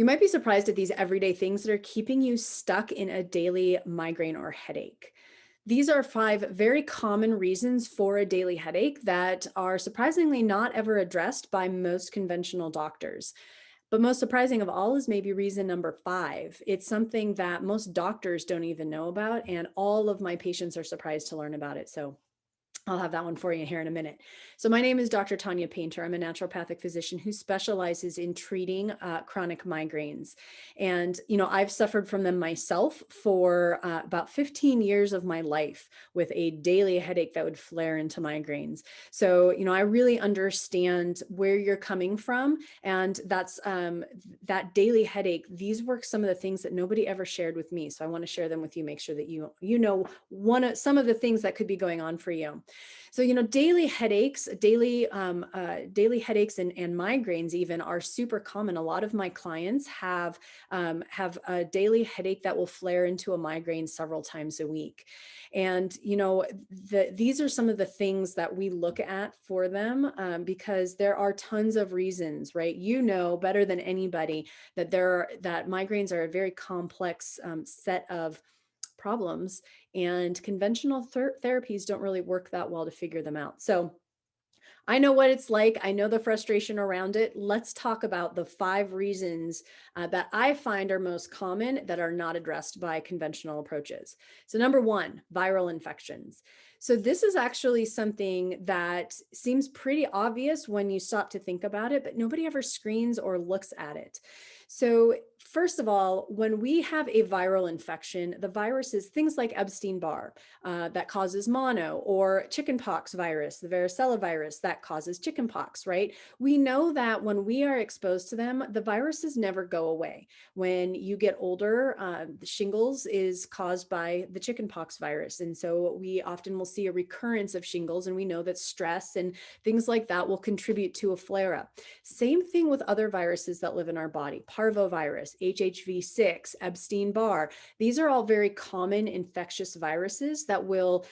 You might be surprised at these everyday things that are keeping you stuck in a daily migraine or headache. These are 5 very common reasons for a daily headache that are surprisingly not ever addressed by most conventional doctors. But most surprising of all is maybe reason number 5. It's something that most doctors don't even know about, and all of my patients are surprised to learn about it. So I'll have that one for you here in a minute. So my name is Dr. Tanya Paynter. I'm a naturopathic physician who specializes in treating chronic migraines. And, I've suffered from them myself for about 15 years of my life with a daily headache that would flare into migraines. So, I really understand where you're coming from. And that's that daily headache. These were some of the things that nobody ever shared with me. So I want to share them with you, make sure that you know some of the things that could be going on for you. So, daily headaches, daily headaches and migraines even are super common. A lot of my clients have a daily headache that will flare into a migraine several times a week. And, these are some of the things that we look at for them because there are tons of reasons, right? You know better than anybody that that migraines are a very complex set of problems, and conventional therapies don't really work that well to figure them out. So I know what it's like. I know the frustration around it. Let's talk about the 5 reasons that I find are most common that are not addressed by conventional approaches. So number 1, viral infections. So this is actually something that seems pretty obvious when you stop to think about it, but nobody ever screens or looks at it. So first of all, when we have a viral infection, the virus is things like Epstein-Barr that causes mono, or chickenpox virus, the varicella virus that causes chickenpox, right? We know that when we are exposed to them, the viruses never go away. When you get older, the shingles is caused by the chickenpox virus. And so we often will see a recurrence of shingles, and we know that stress and things like that will contribute to a flare-up. Same thing with other viruses that live in our body, parvovirus, HHV6, Epstein-Barr. These are all very common infectious viruses that we'll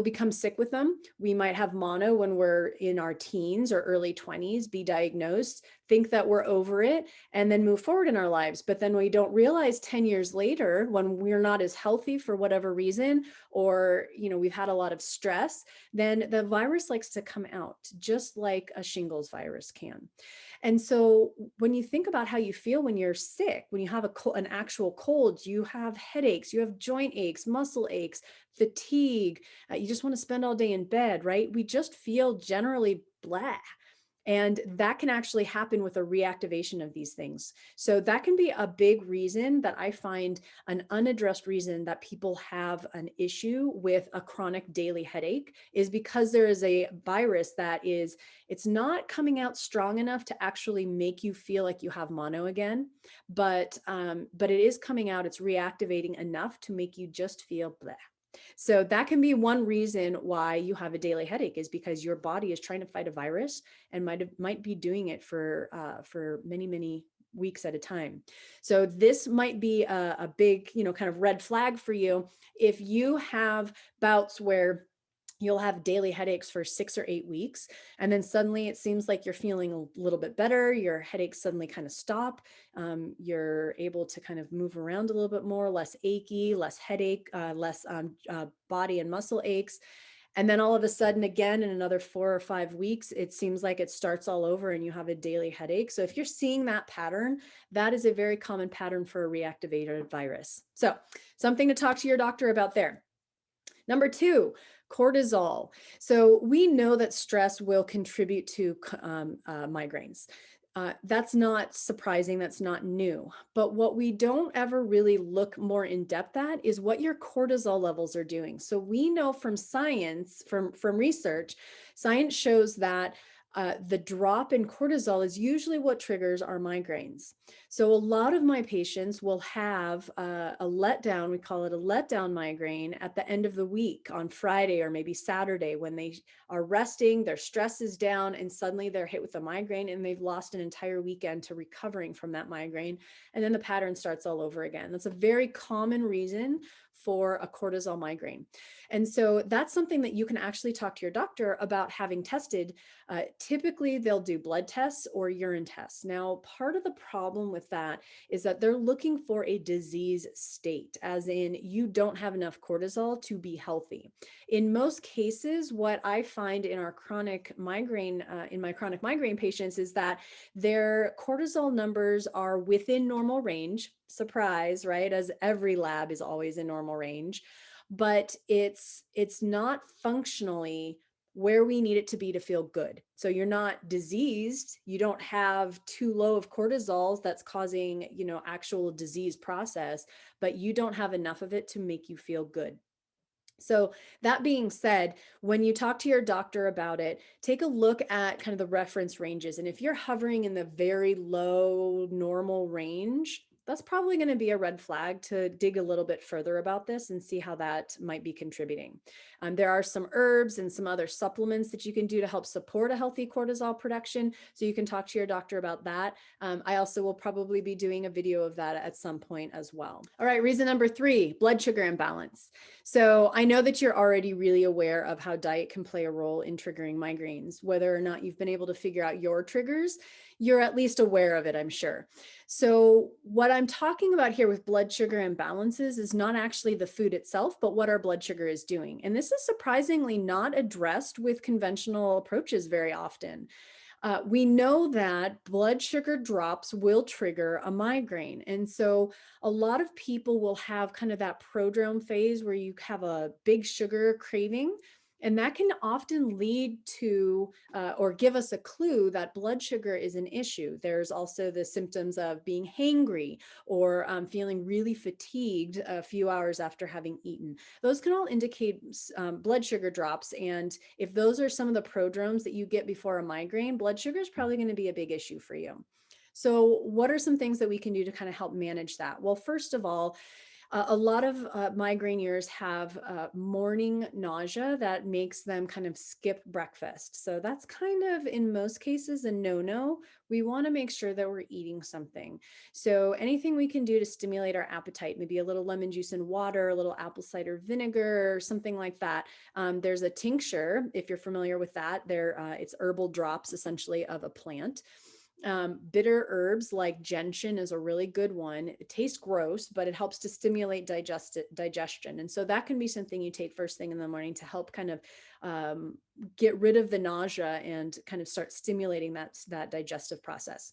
become sick with them. We might have mono when we're in our teens or early 20s, be diagnosed, think that we're over it, and then move forward in our lives. But then we don't realize 10 years later, when we're not as healthy for whatever reason, or we've had a lot of stress, then the virus likes to come out, just like a shingles virus can. And so when you think about how you feel when you're sick, when you have an actual cold, you have headaches, you have joint aches, muscle aches, fatigue, you just want to spend all day in bed, right? We just feel generally blah. And that can actually happen with a reactivation of these things. So that can be a big reason that I find, an unaddressed reason that people have an issue with a chronic daily headache, is because there is a virus it's not coming out strong enough to actually make you feel like you have mono again, but it is coming out, it's reactivating enough to make you just feel blah. So that can be one reason why you have a daily headache, is because your body is trying to fight a virus and might be doing it for many, many weeks at a time. So this might be a big, kind of red flag for you if you have bouts where you'll have daily headaches for 6 or 8 weeks, and then suddenly it seems like you're feeling a little bit better. Your headaches suddenly kind of stop. You're able to kind of move around a little bit more, less achy, less headache, less body and muscle aches. And then all of a sudden, again, in another 4 or 5 weeks, it seems like it starts all over and you have a daily headache. So if you're seeing that pattern, that is a very common pattern for a reactivated virus. So something to talk to your doctor about there. Number 2, cortisol. So we know that stress will contribute to migraines. That's not surprising. That's not new. But what we don't ever really look more in depth at is what your cortisol levels are doing. So we know from science, from research, science shows that the drop in cortisol is usually what triggers our migraines. So a lot of my patients will have a letdown, we call it a letdown migraine, at the end of the week on Friday or maybe Saturday, when they are resting, their stress is down, and suddenly they're hit with a migraine and they've lost an entire weekend to recovering from that migraine. And then the pattern starts all over again. That's a very common reason for a cortisol migraine. And so that's something that you can actually talk to your doctor about having tested. typically they'll do blood tests or urine tests. Now, part of the problem with that is that they're looking for a disease state, as in you don't have enough cortisol to be healthy. In most cases, what I find in my chronic migraine patients is that their cortisol numbers are within normal range. Surprise, right? As every lab is always in normal range, but it's not functionally where we need it to be to feel good. So you're not diseased, you don't have too low of cortisols that's causing, actual disease process, but you don't have enough of it to make you feel good. So that being said, when you talk to your doctor about it, take a look at kind of the reference ranges. And if you're hovering in the very low normal range, that's probably going to be a red flag to dig a little bit further about this and see how that might be contributing. There are some herbs and some other supplements that you can do to help support a healthy cortisol production. So you can talk to your doctor about that. I also will probably be doing a video of that at some point as well. All right, reason number 3, blood sugar imbalance. So I know that you're already really aware of how diet can play a role in triggering migraines. Whether or not you've been able to figure out your triggers, you're at least aware of it, I'm sure. So what I'm talking about here with blood sugar imbalances is not actually the food itself, but what our blood sugar is doing. And this is surprisingly not addressed with conventional approaches very often. We know that blood sugar drops will trigger a migraine. And so a lot of people will have kind of that prodrome phase where you have a big sugar craving. And that can often lead to or give us a clue that blood sugar is an issue. There's also the symptoms of being hangry or feeling really fatigued a few hours after having eaten. Those can all indicate blood sugar drops. And if those are some of the prodromes that you get before a migraine, blood sugar is probably going to be a big issue for you. So what are some things that we can do to kind of help manage that? Well, first of all, a lot of migraineurs have morning nausea that makes them kind of skip breakfast. So that's kind of, in most cases, a no-no. We want to make sure that we're eating something. So anything we can do to stimulate our appetite, maybe a little lemon juice and water, a little apple cider vinegar, or something like that. There's a tincture, if you're familiar with that. It's herbal drops, essentially, of a plant. Bitter herbs like gentian is a really good one. It tastes gross, but it helps to stimulate digestion. And so that can be something you take first thing in the morning to help kind of get rid of the nausea and kind of start stimulating that digestive process.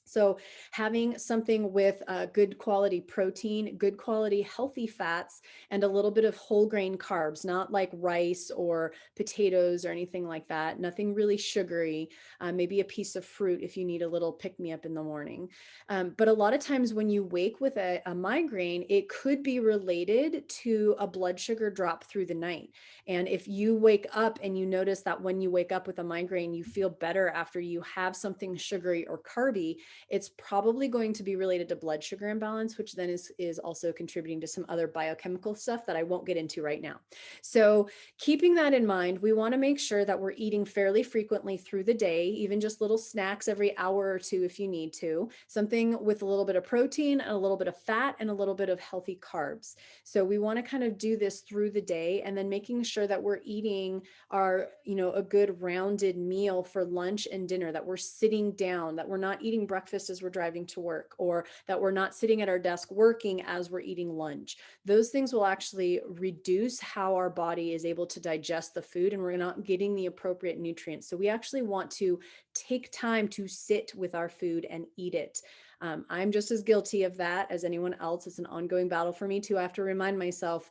So having something with good quality protein, good quality healthy fats, and a little bit of whole grain carbs, not like rice or potatoes or anything like that, nothing really sugary, maybe a piece of fruit if you need a little pick-me-up in the morning. But a lot of times when you wake with a migraine, it could be related to a blood sugar drop through the night. And if you wake up and you notice that when you wake up with a migraine, you feel better after you have something sugary or carby, it's probably going to be related to blood sugar imbalance, which then is also contributing to some other biochemical stuff that I won't get into right now. So keeping that in mind, we want to make sure that we're eating fairly frequently through the day, even just little snacks every hour or two if you need to, something with a little bit of protein and a little bit of fat and a little bit of healthy carbs. So we want to kind of do this through the day, and then making sure that we're eating our, a good rounded meal for lunch and dinner, that we're sitting down, that we're not eating breakfast as we're driving to work, or that we're not sitting at our desk working as we're eating lunch. Those things will actually reduce how our body is able to digest the food, and we're not getting the appropriate nutrients. So we actually want to take time to sit with our food and eat it. I'm just as guilty of that as anyone else. It's an ongoing battle for me too. I have to remind myself,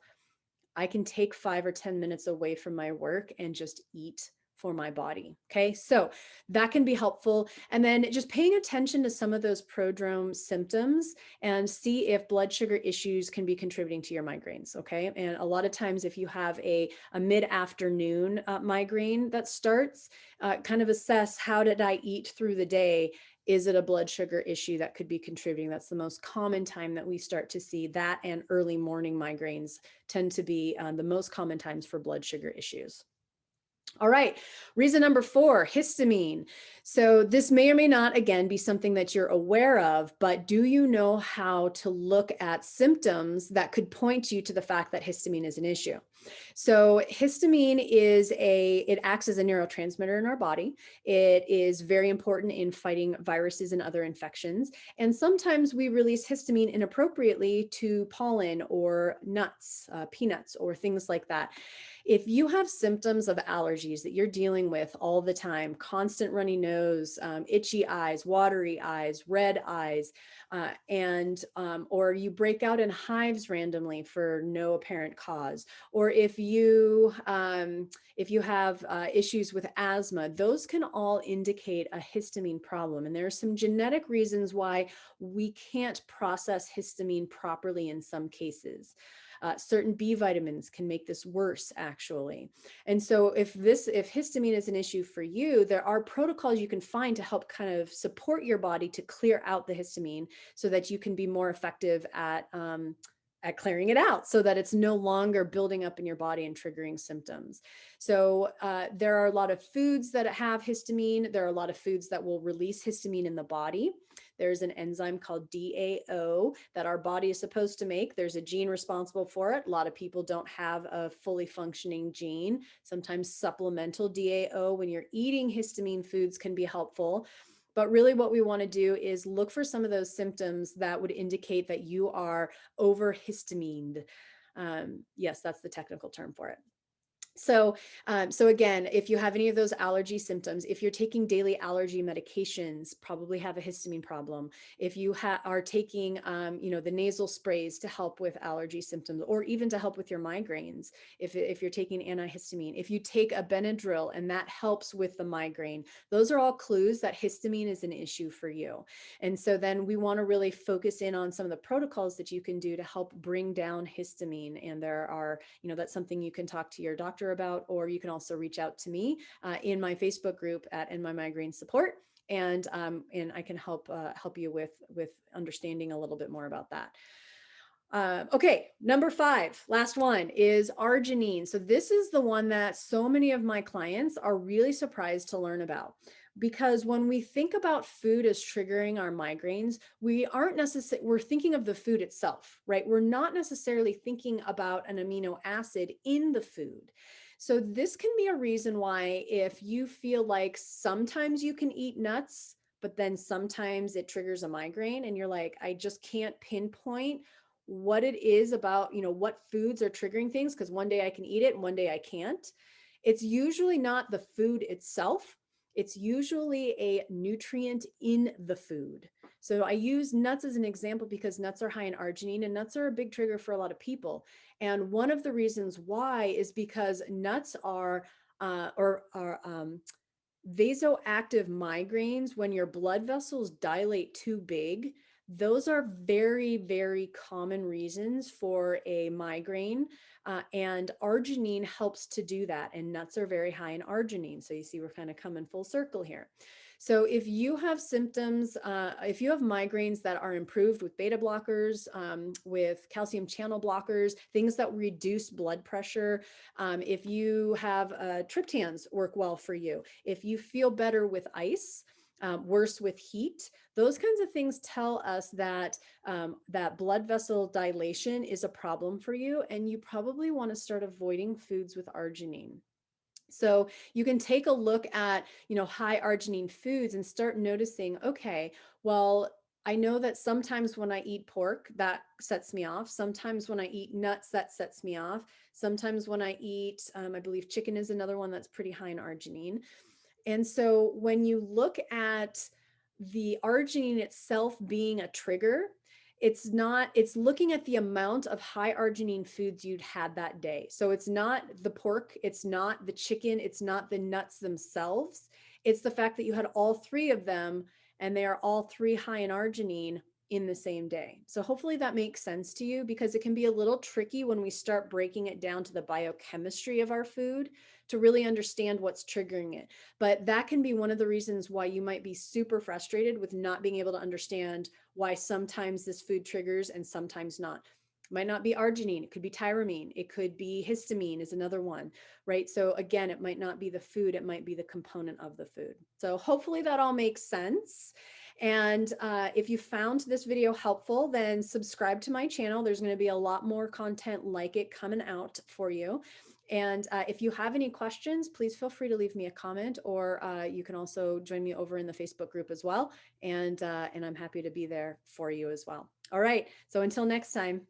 I can take 5 or 10 minutes away from my work and just eat for my body. Okay. So that can be helpful. And then just paying attention to some of those prodrome symptoms and see if blood sugar issues can be contributing to your migraines. Okay. And a lot of times if you have a mid-afternoon migraine that starts, kind of assess, how did I eat through the day? Is it a blood sugar issue that could be contributing? That's the most common time that we start to see that, and early morning migraines tend to be the most common times for blood sugar issues. All right, reason number 4, histamine. So this may or may not, again, be something that you're aware of, but do you know how to look at symptoms that could point you to the fact that histamine is an issue? So histamine it acts as a neurotransmitter in our body. It is very important in fighting viruses and other infections. And sometimes we release histamine inappropriately to pollen or nuts, peanuts, or things like that. If you have symptoms of allergies that you're dealing with all the time, constant runny nose, itchy eyes, watery eyes, red eyes, and or you break out in hives randomly for no apparent cause, or if you have issues with asthma, those can all indicate a histamine problem. And there are some genetic reasons why we can't process histamine properly in some cases. Certain B vitamins can make this worse, actually. And so if histamine is an issue for you, there are protocols you can find to help kind of support your body to clear out the histamine so that you can be more effective at clearing it out so that it's no longer building up in your body and triggering symptoms. So there are a lot of foods that have histamine. There are a lot of foods that will release histamine in the body. There's an enzyme called DAO that our body is supposed to make. There's a gene responsible for it. A lot of people don't have a fully functioning gene. Sometimes supplemental DAO when you're eating histamine foods can be helpful. But really what we want to do is look for some of those symptoms that would indicate that you are overhistamined. Yes, that's the technical term for it. So again, if you have any of those allergy symptoms, if you're taking daily allergy medications, probably have a histamine problem. If you are taking, the nasal sprays to help with allergy symptoms, or even to help with your migraines, if you're taking antihistamine, if you take a Benadryl and that helps with the migraine, those are all clues that histamine is an issue for you. And so then we want to really focus in on some of the protocols that you can do to help bring down histamine. And there are, that's something you can talk to your doctor about, or you can also reach out to me in my Facebook group at In My Migraine Support, and I can help you with understanding a little bit more about that. Okay, number 5, last one, is arginine. So this is the one that so many of my clients are really surprised to learn about, because when we think about food as triggering our migraines, we're thinking of the food itself, right? We're not necessarily thinking about an amino acid in the food. So this can be a reason why, if you feel like sometimes you can eat nuts, but then sometimes it triggers a migraine and you're like, I just can't pinpoint what it is about, what foods are triggering things, because one day I can eat it and one day I can't. It's usually not the food itself. It's usually a nutrient in the food. So I use nuts as an example because nuts are high in arginine, and nuts are a big trigger for a lot of people. And one of the reasons why is because nuts are vasoactive migraines. When your blood vessels dilate too big, those are very, very common reasons for a migraine. And arginine helps to do that. And nuts are very high in arginine. So you see, we're kind of coming full circle here. So if you have symptoms, if you have migraines that are improved with beta blockers, with calcium channel blockers, things that reduce blood pressure, if you have triptans work well for you, if you feel better with ice, worse with heat, those kinds of things tell us that that blood vessel dilation is a problem for you, and you probably want to start avoiding foods with arginine. So you can take a look at, high arginine foods and start noticing, okay, well, I know that sometimes when I eat pork, that sets me off. Sometimes when I eat nuts, that sets me off. Sometimes when I eat, I believe chicken is another one that's pretty high in arginine. And so when you look at the arginine itself being a trigger, it's looking at the amount of high arginine foods you'd had that day. So it's not the pork, it's not the chicken, it's not the nuts themselves. It's the fact that you had all 3 of them and they are all 3 high in arginine in the same day. So hopefully that makes sense to you, because it can be a little tricky when we start breaking it down to the biochemistry of our food to really understand what's triggering it. But that can be one of the reasons why you might be super frustrated with not being able to understand why sometimes this food triggers and sometimes not. It might not be arginine, it could be tyramine, it could be histamine is another one, right? So again, it might not be the food, it might be the component of the food. So hopefully that all makes sense. And if you found this video helpful, then subscribe to my channel. There's going to be a lot more content like it coming out for you. And if you have any questions, please feel free to leave me a comment, or you can also join me over in the Facebook group as well. And I'm happy to be there for you as well. All right. So until next time.